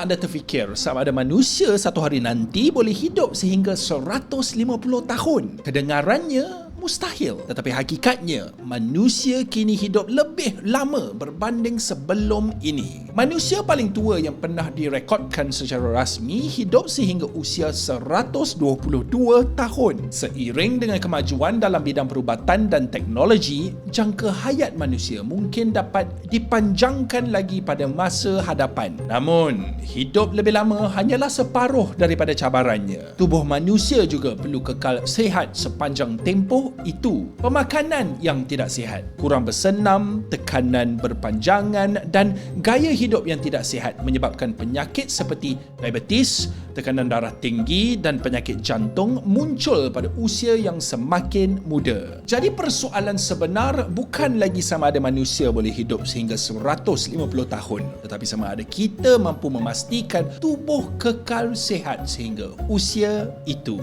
anda terfikir sama ada manusia satu hari nanti boleh hidup sehingga 150 tahun? Kedengarannya mustahil. Tetapi hakikatnya, manusia kini hidup lebih lama berbanding sebelum ini. Manusia paling tua yang pernah direkodkan secara rasmi hidup sehingga usia 122 tahun. Seiring dengan kemajuan dalam bidang perubatan dan teknologi, jangka hayat manusia mungkin dapat dipanjangkan lagi pada masa hadapan. Namun, hidup lebih lama hanyalah separuh daripada cabarannya. Tubuh manusia juga perlu kekal sihat sepanjang tempoh itu. Pemakanan yang tidak sihat, kurang bersenam, tekanan berpanjangan dan gaya hidup yang tidak sihat menyebabkan penyakit seperti diabetes, tekanan darah tinggi dan penyakit jantung muncul pada usia yang semakin muda. Jadi persoalan sebenar bukan lagi sama ada manusia boleh hidup sehingga 150 tahun, tetapi sama ada kita mampu memastikan tubuh kekal sihat sehingga usia itu.